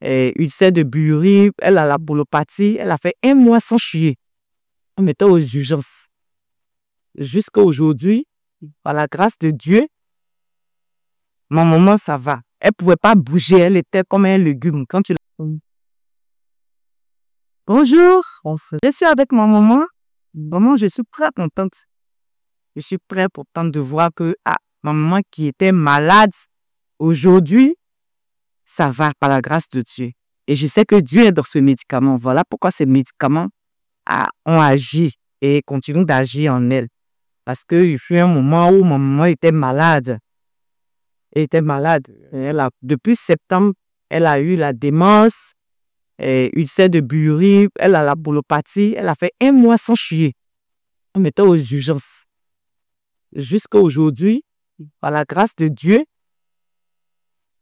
ulcère de Bury, elle a la bolopathie, elle a fait 1 mois sans chier. On mettait aux urgences. Jusqu'à aujourd'hui, par la grâce de Dieu, ma maman, ça va. Elle ne pouvait pas bouger, elle était comme un légume. Quand tu la... Bonjour, je suis avec ma maman. Maman, je suis très contente. Je suis très contente de voir que ma maman qui était malade, aujourd'hui, ça va par la grâce de Dieu. Et je sais que Dieu est dans ce médicament. Voilà pourquoi ces médicaments ont agi et continuent d'agir en elle. Parce qu'il fut un moment où ma maman était malade. Elle était malade. Depuis septembre, elle a eu la démence, ulcère de Bury, elle a la bolopathie. Elle a fait 1 mois sans chier. On mettait aux urgences. Jusqu'à aujourd'hui, par la grâce de Dieu,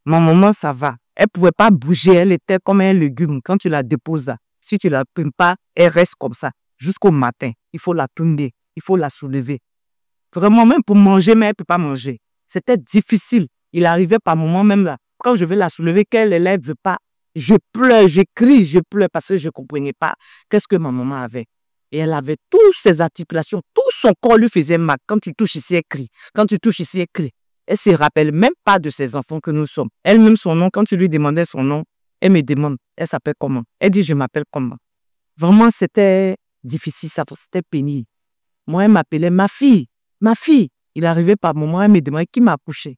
ma maman, ça va. Elle ne pouvait pas bouger, elle était comme un légume. Quand tu la déposes là, si tu ne la primes pas, elle reste comme ça. Jusqu'au matin, il faut la tourner, il faut la soulever. Vraiment, même pour manger, mais elle ne peut pas manger. C'était difficile. Il arrivait par moment même là, quand je vais la soulever, qu'elle ne lève pas. Je pleure, je crie, je pleure parce que je ne comprenais pas qu'est-ce que ma maman avait. Et elle avait toutes ses articulations, tout son corps lui faisait mal. Quand tu touches ici, elle crie. Quand tu touches ici, elle crie. Elle ne se rappelle même pas de ses enfants que nous sommes. Elle-même, son nom, quand tu lui demandais son nom, elle me demande, elle s'appelle comment? Elle dit, je m'appelle comment? Vraiment, c'était difficile, c'était pénible. Moi, elle m'appelait ma fille. Ma fille. Il arrivait par moment, elle me demandait qui m'a accouché.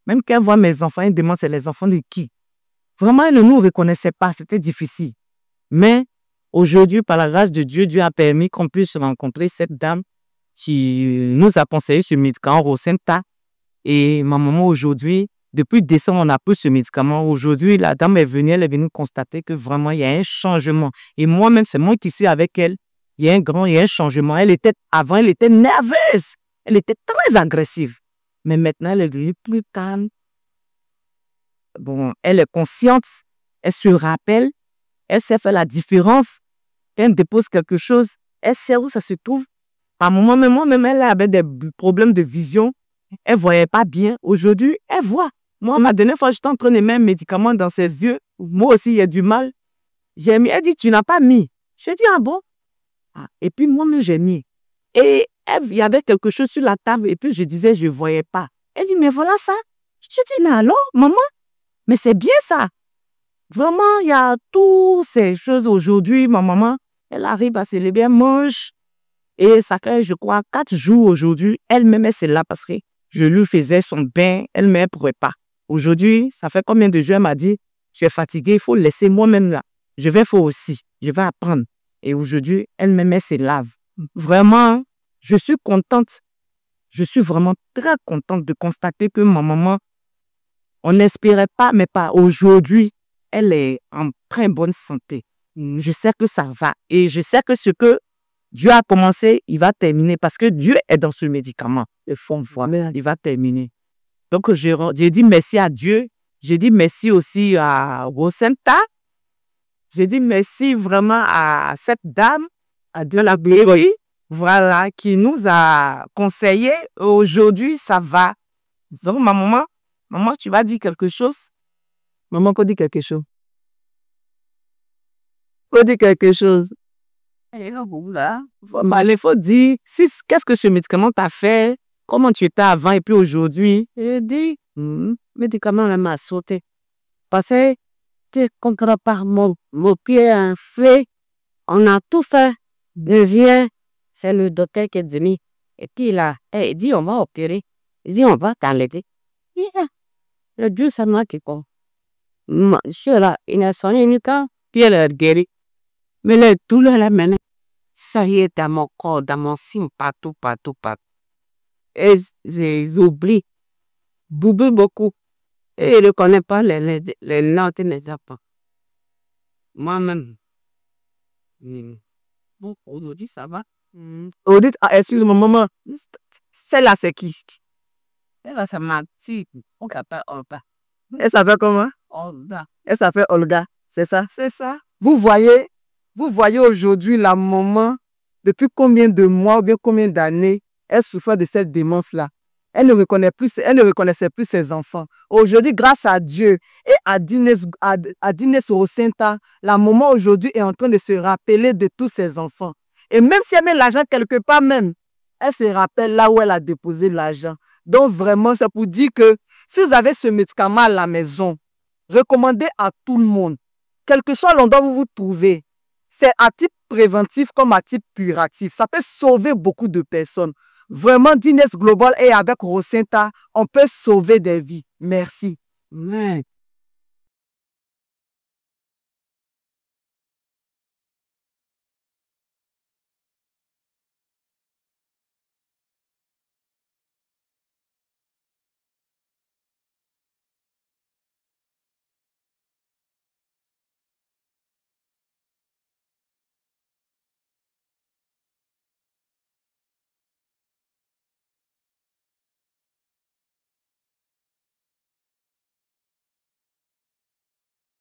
Même quand elle voit mes enfants, elle demande, c'est les enfants de qui? Vraiment, elle ne nous reconnaissait pas, c'était difficile. Mais aujourd'hui, par la grâce de Dieu, Dieu a permis qu'on puisse rencontrer cette dame qui nous a conseillé ce médicament Rosenta. Et ma maman, aujourd'hui, depuis décembre, on a pris ce médicament. Aujourd'hui, la dame est venue, elle est venue constater que vraiment, il y a un changement. Et moi-même, c'est moi qui suis avec elle. Il y a un changement. Avant, elle était nerveuse. Elle était très agressive. Mais maintenant, elle est devenue plus calme. Bon, elle est consciente. Elle se rappelle. Elle sait faire la différence. Quand elle dépose quelque chose, elle sait où ça se trouve. Par moment, moi-même, elle avait des problèmes de vision. Elle ne voyait pas bien. Aujourd'hui, elle voit. Moi, la dernière fois, j'étais en train de mettre un médicament dans ses yeux. Moi aussi, il y a du mal. J'ai mis. Elle dit, tu n'as pas mis. Je dis, ah bon? Et puis, moi-même, j'ai mis. Et il y avait quelque chose sur la table. Et puis, je disais, je ne voyais pas. Elle dit, mais voilà ça. Je dis, mais alors, maman? Mais c'est bien ça. Vraiment, il y a toutes ces choses aujourd'hui. Ma maman, elle arrive à se lever, elle mange. Et ça fait, je crois, 4 jours aujourd'hui. Elle-même, elle, c'est là parce que je lui faisais son bain. Elle-même, elle ne pourrait pas. Aujourd'hui, ça fait combien de jours, elle m'a dit, tu es fatiguée, il faut laisser moi-même là. Je vais faire aussi. Je vais apprendre. Et aujourd'hui, elle-même, elle se lave. Vraiment, je suis contente. Je suis vraiment très contente de constater que ma maman, on n'espérait pas, mais pas aujourd'hui, elle est en très bonne santé. Je sais que ça va. Et je sais que ce que Dieu a commencé, il va terminer parce que Dieu est dans ce médicament. Il va terminer. Donc, j'ai dit merci à Dieu. J'ai dit merci aussi à Rosenta. J'ai dit merci vraiment à cette dame, à Dieu la gloire, voilà, qui nous a conseillé. Aujourd'hui, ça va. Donc, ma maman, tu vas dire quelque chose? Maman, qu'on dit quelque chose. Qu'on dit quelque chose. Il faut dire, qu'est-ce que ce médicament t'a fait? Comment tu étais avant et puis aujourd'hui? Je dis, médicament m'a sauté. Parce que contre par mon pied en fait, on a tout fait. Devient, c'est le docteur qui est venu. Et puis il dit, on va opérer. Il dit, on va t'enlever. Le Dieu, c'est moi qui compte. Monsieur là, il a sonné uniquement, puis elle est guérie. Mais les douleurs là maintenant, ça y est dans mon corps, dans mon sein, partout. Et j'oublie. Boubou beaucoup. Et il ne connaît pas les notes des enfants. Moi-même. Bon, aujourd'hui, ça va. Audit, excuse-moi, maman. Celle-là, c'est qui? Celle-là, c'est ma fille. On s'appelle Olga. Elle s'appelle comment? Olga. Elle s'appelle Olga, c'est ça? C'est ça. Vous voyez aujourd'hui la maman, depuis combien de mois ou bien combien d'années, elle souffre de cette démence-là. Elle ne reconnaissait plus ses enfants. Aujourd'hui, grâce à Dieu et à Dines Rocinta, la maman aujourd'hui est en train de se rappeler de tous ses enfants. Et même si elle met l'argent quelque part même, elle se rappelle là où elle a déposé l'argent. Donc vraiment, c'est pour dire que si vous avez ce médicament à la maison, recommandez à tout le monde, quel que soit l'endroit où vous vous trouvez. C'est à type préventif comme à type curatif. Ça peut sauver beaucoup de personnes. Vraiment, Dines Global et avec Rocinta, on peut sauver des vies. Merci. Ouais.